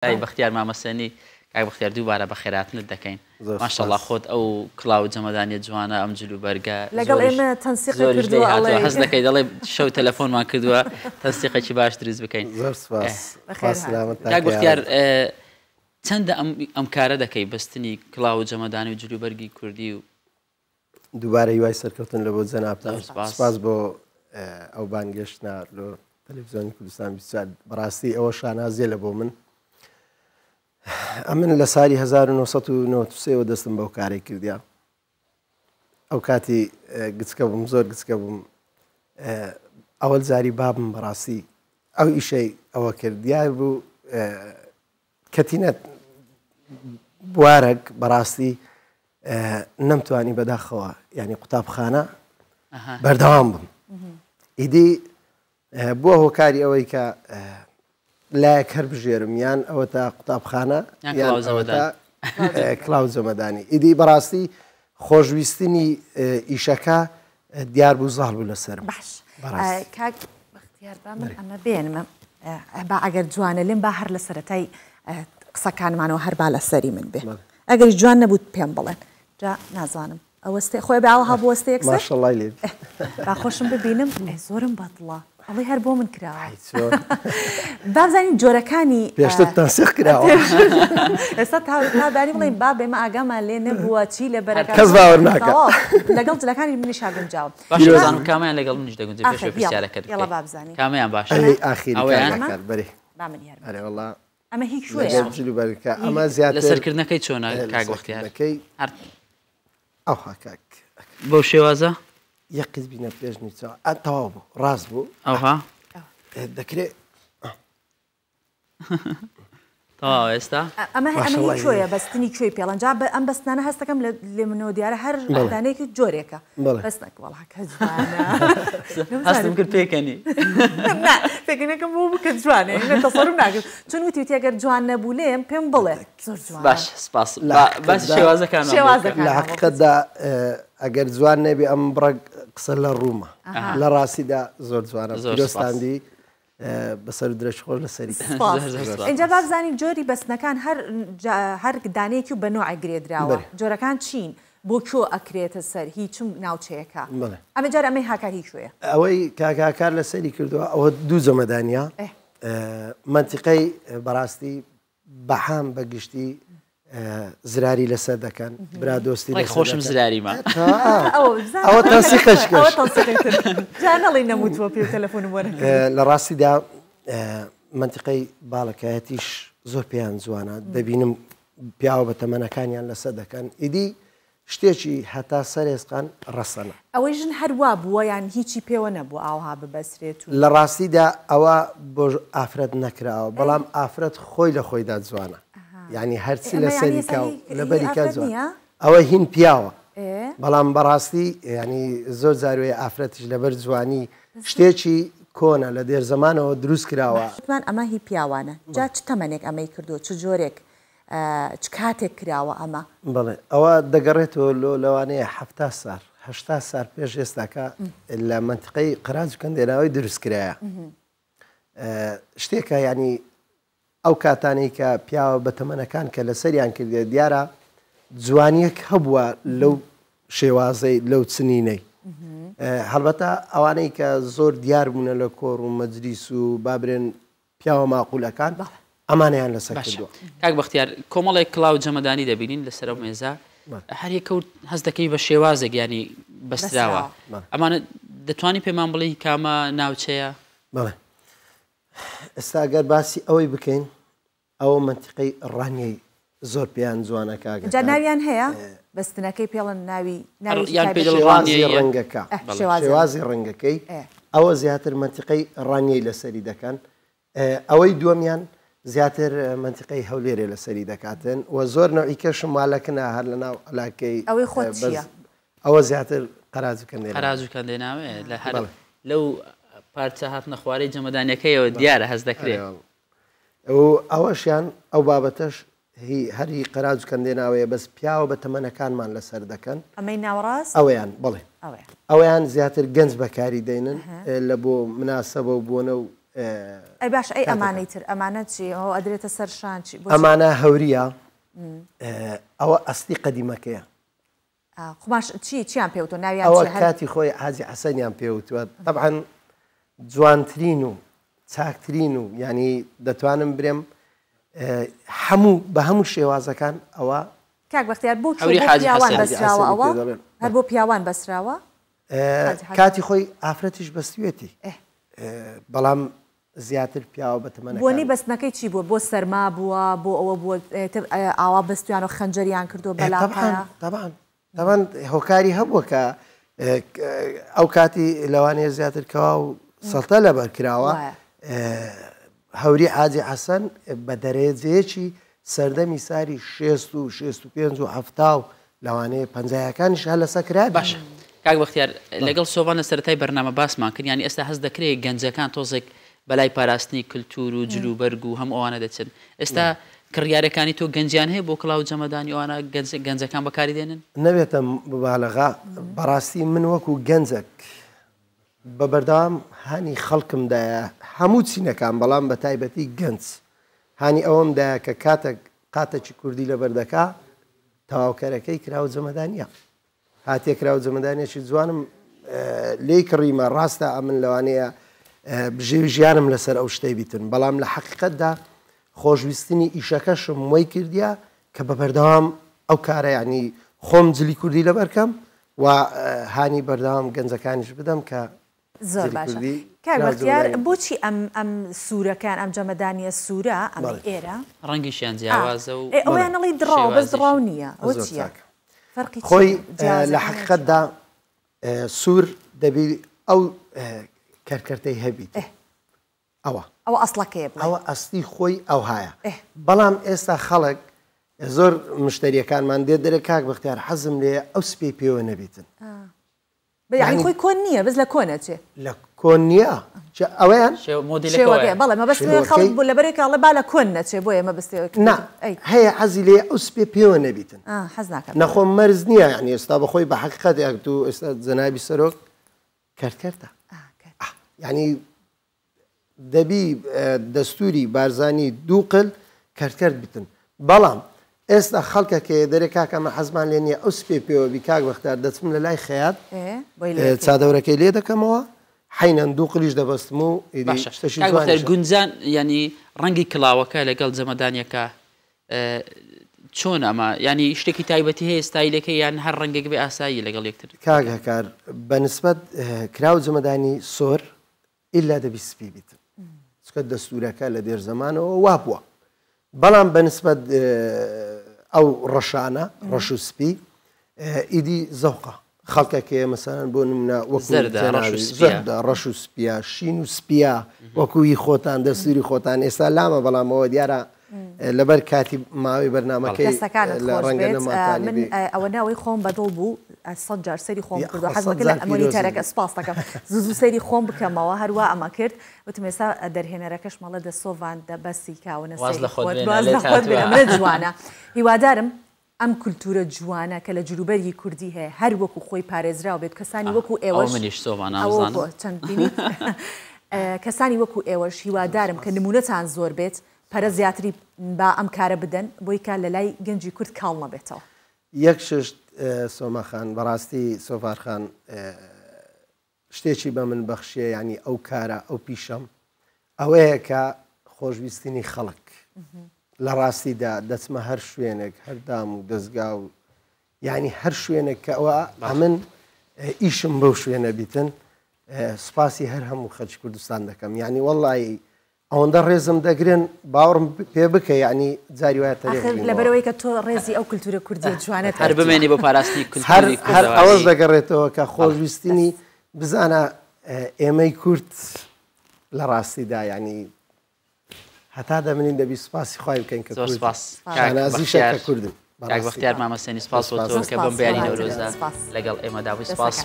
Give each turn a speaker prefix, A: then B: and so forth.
A: ئەی بەختیار مامەسەنی کاک بەختیار دووبارە بە خێراتنت دەکەین ماشەڵڵا خۆت ئەو کڵاو جەمەدانیە جوانە ئەم جلو بەرگە
B: لەگەڵ ئێمە تەنسیقی کردووە
A: هەست دەکەی دەڵێ شەو تەلەفۆنمان کردووە تەنسیقێکی باش دروست بکەین
C: زۆر سپاس
A: کاک بەختیار چەندە ئەم کارە دەکەی بەستنی کڵاو جەمەدانی و جلوبەرگی کوردی و
C: دووبارە هیوای سەرکەوتن لە بۆ جەنابتان سپاس بۆ ئەو بانگەشتە لە تەلەڤیزیۆنی کوردستان 24 بەڕاستی ئەوە شانازیە لە بۆ من ئەمن لە ساڵی 1993 دەستم بەو کارێک کردیا ئەو کاتی گچکە بووم زۆر گچکە بووم ئەوەل جاری بابم بەڕاستی ئەو ئیشەی ئەوە کرد دیار بوو کەتینە بوارەك بەڕاستی نەمتوانی بەداخەوە یعنی قوتابخانە بەردەوام بم ئیدی بووە هۆکاری ئەوەی کە لایەک هەر بژێرم یان ئەوە تا قوتابخانە یان کڵاو جەمەدانی ئیدی بەڕاستی خۆشویستنی ئیشەکە دیار بوو زاڵ بوو لەسەرم
B: کاک بەختیار با من ئەمە بێنمە با ئەگەر جوانە لێم با هەر لە سەرەتای قسەکانمانەوە هەر با لەسەری من بێ ئەگەری جوان نەبوت پێم بڵێن جا نازانم ئەوەستێ خۆی باوە هەبوو وەستەیەک
C: ماشەڵڵای لێ
B: با خۆشم ببینم زۆرم بەدڵە ئەڵێ هەر بۆ من کراوە بابزانین جۆرەکانی
C: پێشتر تەنسیق کراوە
B: ئێستا تابانی بڵێن با بێمە ئاگامان لێ نەبووە چی لە بەرەکە
C: کەس باوەڕ ناکات
B: لەگەڵ جلەکانی منیش هاگەنجاوم
A: باشزانم کامیان لەگەڵ منیش دەگونجێ پێش پرسیارەکەت
B: یاڵا بابزانین
A: کامیان باش
C: ئاخیری کار بەرێ
B: با من یارم
C: ئەرێ وەڵا
B: ئەمە هیچ شوێیە
C: جلوبەرگەکە ئەمە زیاتر
A: لەسەرکردنەکەی چۆنە کاک بەختیار
C: ئەو هاکاک
A: بەو شێوازە
C: یەقیز بینە پێش نیچەوە تەواو بوو ڕاست بوو
A: ئەوها
C: دەکرێت
A: تەواو ئێستا
B: ئەمە هیچ شوێیە بەستنی کوێی پێڵەنجا ئەم بەستانە هەستەکەم لێ منەوە دیارە هەر دانەیەکی جۆرێکە بەستنەکەڵکە
A: هەستم کرد پێکەنی
B: پێکەنەکەم بۆ بکە جوانێ تەسەڕم ناکرد چون وتی ئەگەر جوان نەبوو لێم پێم بڵێ زۆر جوان
A: باش سپاس باس شێوازەکان
C: لە حقیقەتدا ئەگەر جوان نەبێ ئەم بڕە قسە لە ڕوومە لە ڕاستیدا زۆر جوانە دۆستاندی بەسەر درێژ خۆش لەسەری
B: اینجا بابزانین جۆری بەستنەکان هەر دانەیەکی و بە نوعی گرێدراوە جۆرەکان چین بۆ کۆ ئەکرێتە سەر هیچم ناوچەیەەکە ئەمە جار ئەمەی هاکار هیچ شوێ
C: ئەوەی کاکار لەسەری کردووە ئەوە دوو جەمەدانیە منتیقەی بەڕاستی بەحام بەگشتی زراری لەسەر دەکەن برا دۆستی
A: خۆشم زراریمە
C: ئەوە تەنسیقش
B: جانەڵی نەموتوە پێ تەلەفۆنم وەرە
C: لە ڕاستیدا منتیقەی باڵەکایەتیش زۆر پێیان جوانە دەبینم پیاوە بە تەمەنەکانیان لەسەر دەکەن ئیدی شتێکی هەتا سەرێسقان ڕەسەنە
B: ئەوەی ژن هەروە بووە یان هیچی پێوە نەبوو ئاوها ببەسرێت
C: لە ڕاستیدا ئەوە بۆ ئافرەت نەکراوە بەڵام ئافرەت خۆی لە خۆیدا جوانە یعنی هەرچی لەسەری لە بەریکە جوان ئەوە هین پیاوە بەڵام بەڕاستی ینی زۆر جاروێ ئافرەتیش لەبەر جوانی شتێکی کۆنە لە دێر زمانەوە دروست کراوەمان
B: ئەمە هی پیاوانە جا چ تەمەنێک ئەمەی کردو چ جۆرێک چ کاتێک کراوە ئەمە
C: بڵێ ئەوە دەگەڕێتەوە لەوانەیە ه سار ه سار پێش ئێستاکە لە منتیقەی قەراج و کەندێناوی دروستکرایە شتێکە ینی ئەو کاتانەی کە پیاوە بە تەمەنەکان کە لە سەریان کردێت دیارە جوانیەک هەبووە لەو شێوازەی لەو چنینەی هەڵبەتە ئەوانەی کە زۆر دیار بوونە لە کۆڕ و مەجلیس و بابرێن پیاوە ماقولەکان ئەمانیان لەسەر کردووە
A: کاک بەختیار کۆمەڵێک کڵاو جەمەدانی دەبینین لەسەر ئەو مێزە هەر یەکەوت هەست دەکەی بە شێوازێک ینی بەستراوە ئەمانە دەتوانی پێمان بڵێ کامە ناوچەیە
C: بڵێ ئێستا گەر باسی ئەوەی بکەین ئەوە منتیقەی ڕانیەی زۆر پێیان جوانە کاگە
B: جا ناویان هەیە بەستنەکەی پێڵن ناوی
C: ڕەنگەکە شێوازی ڕەنگەکەی ئەوە زیاتر منتیقەی ڕانیەی لەسەری دەکەن ئەوەی دووەمیان زیاتر منتیقەی هەولێرێ لەسەری دەکاتن و زۆر نەوەی کەشم مالەکەنا هەر لە ناو علاکەی
B: ئەوەی خۆت چییە
C: ئەوە زیاتر قەراج
A: و کەندێناوێ لە هەر لەو پارچە هاتنە خوارەی جەمەدانیەکەیەوە دیارە هەست دەکرێت
C: ئەوەشیان ئەو بابەتەش هەری قەراج و کەندێناوەیە بەس پیاوە بە تەمەنەکانمان لەسەر دەکەن
B: ئەمەی ناوەڕاست
C: ئەویان بڵێ ئەویان زیاتر گەنج بەکاری دێنن لە بۆ مناسەبە و بوونە و
B: باش ئەی ئەمانەی تر ئەمانە چی ئەو ئەدرێتە سەرشان چی
C: ئەمانە هەوریە ئەوە ئەستی قەدیمەکەیە
B: خماش چیان پێوتۆ ناویان
C: ئەوە کاتی خۆی حاجی حەسەنیان پێوتوە طبعاً جوانترین و چاکترین و ینی دەتوانم برێم بە هەموو شێوازەکان ئەوە
B: کاک بەختیار بۆ پیاوان بەسراوە ئەوە هەر بۆ پیاوان بەسراوە
C: کاتی خۆی ئافرەتیش بەستوێتی بەڵام زیاتر پیاوە بەتەمەنە
B: بۆنی بەستنەکەی چی بووە بۆ سەرما بووە بۆ ئەوە بووە ئاوا بەستویان و خەنجەریان کردو
C: بەلاڵ طبعاً هۆکاری هەبووە کە ئەو کاتی لەوانەیە زیاتر کەوا و سەڵتە لەبەر کراوە هەوری حاجی حەسەن بە دەرێجەیەکی سەردەمی ساری 60 و 65 و 70 لەوانەیە 50یەکانیش هە لەسەر کرا
A: باش کاک بەختیار لەگەڵ سۆڤان لە سەرەتای بەرنامە باسمان کرد ینی ئێستا هەست دەکرێت گەنجەکان تۆزێک بەلای پاراستنی کللتور و جلوبەرگ و هەم ئەوانە دەچن ئێستا کڕیارەکانی تۆ گەنجیان هەیە بۆ کڵاو جەمەدانی ئەوانە گەنجەکان بەکاری دێنن
C: نەبێتە مبالغە بەڕاستی من وەکو گەنجەک بە بەردەوام هانی خەڵکمدایە هەموو چینەکان بەڵام بە تایبەتی گەنج هانی ئەوەمدایە کە کاتێک قاتەکی کوردی لەبەردەکا تەواوکەرەکەی کراوە جەمەدانیە هاتێ کراوە جەمەدانێکی جوانم لێی کڕیمە ڕاستە ئەمن لەوانەیە ژیانم لەسەر ئەو شتەی بیتن بەڵام لە حەقیقەتدا خۆشویستنی ئیشەکەشم وەی کردیا کە بە بەردەوام ئەو کارە ینی خۆم جلی کوردی لەبەرکەم و هانی بەردەوام گەنجەکانیش بدەم کە
B: زۆر باشە کاربەختیار بۆچی ئەم سوورەکان ئەم جەمەدانیە سوورە ئەم ئێرە
A: ڕەنگیشیان جیاوازە و
B: ئەویان نەڵی دڕاو بەس دڕاو نییە ئەوە چییە
C: خۆی لە حەقیقەتدا سوور دەبی ئەو کەرکەرتەی هەبیت ئەوە
B: ئەسڵەکەیە
C: ئەوە ئەستی خۆی ئەو هایە بەڵام ئێستا خەڵک زۆر مشتریەکانمان دێ دەرە کاک بەختیار حەزم لێ ئەو سپی پێوە نەبیتن
B: یعنی خۆی کۆن نییە بەس لە کۆنەچێ
C: لە کۆن نییە ئەوەیان
B: بەڵێ مە بەست خەڵک بوو لە بەرێکڵێ با لە کۆن نەچێ بۆ ئێمە بەستێ
C: هەیە حەزی لێ ئەو سپێ پێوە نەبیتن
B: حەز ناکەم
C: نەخۆم مەرز نییە ینی ئێستا بەخۆی بە حەقیقەت یاکتو ئێستا جەنابی سەرۆک کەرکەرتە ینی دەبی دەستوری بارزانی دوو قل کەرکەرت بیتن بەڵام ئێستا خەڵکەکە دەرێک کاکەمە حەزمان لێ نییە ئەو سپێ پێوە بی کاک بەختار دەچم لە لای خەیات چادەورەکەی لێ دەکەمەوە حینەن دوو قلیش دەبەستم و
A: گونجان ینی ڕەنگی کڵاوەکە لەگەڵ جەمەدانیەکە چۆن ئەمە ینی شتێکی تایبەتی هەیە ستایلەکە یان هەر ڕەنگێک بێ ئاسایی لەگەڵ یەکتر
C: کاک هەکار بەنسبەت کراو جەمەدانی سۆر ئیلا دەبی سپی بیتن چکە دەستورەکە لە دێر زەمانەوە وا بووە بەڵام بەنسبەت ئەو ڕەشانە ڕەش و سپی ئیدی زەوقە خەڵکەکەیە مەسەرەن بۆ نمونە وەکو ڕەش و سپیا شین و سپیا وەکوی خۆتان دەستوری خۆتان ئێستا لامە بەڵامەوە دیارە لەبەر کاتی ماوەی بەرنامەکەی
B: لە ڕەنگە من ئەوە ناوەی خۆم بەدڵ بوو 100 جار سەری خۆم کردو حەزمەکە لە ئەمۆنیتەرەکە سپاس دەکەم زوو سەری خۆم بکەمەوە هەروە ئەمە کرد وتم ئێستا دەرهێنەرەکەش مەڵە دە سۆڤان دەبەسی کاونە سەری جوانە هیوادارم ئەم کولتورە جوانە کە لە جلوبەری کوردی هەیە هەر وەکو خۆی پارێزراوە بێت کەسانی وەکو ئێوەش کەسانی وەکو ئێوەش هیوادارم کە نمونەتان زۆر بێت پەرە زیاتری با ئەم کارە بدەن بۆی کار لە لای گەنجی کورد کاڵ نەبێتەوە
C: یەک ششت سۆمەخان بەڕاستی سۆفارخان شتێکی بە من بەخشیە ینی ئەو کارە ئەو پیشەم ئەوەیە کە خۆشویستنی خەڵک لە ڕاستیدا دەچمە هەر شوێنێک هەردام و دەستگا و ینی هەر شوێنێک کە ئەوە ئەمن ئیشم بەو شوێنە بیتن سوپاسی هەر هەموو خەڵکی کوردستان دەکەم ینی وەڵی ئەوەندە ڕێزم دەگرن باوەڕم پێ بکە ینی جاری وایە
B: لەبەرەوەی کە تۆ ڕێزی ئەو کولتورە کوردی جوانێت
A: هەر بمێنی بە پاراستنی
C: هەر ئەوەش دەگەڕێتەوە کە خۆشویستنی بزانە ئێمەی کورد لە ڕاستیدا ینی هەتا دەمنین دەبی سوپاسی خوای بکەین کە
A: نازیشە کوردن بەختیار مامەسێنی سپاس بۆ تۆ کە بەم بەیانی نەورۆزە لەگەڵ ئێمەدا بووی سپاس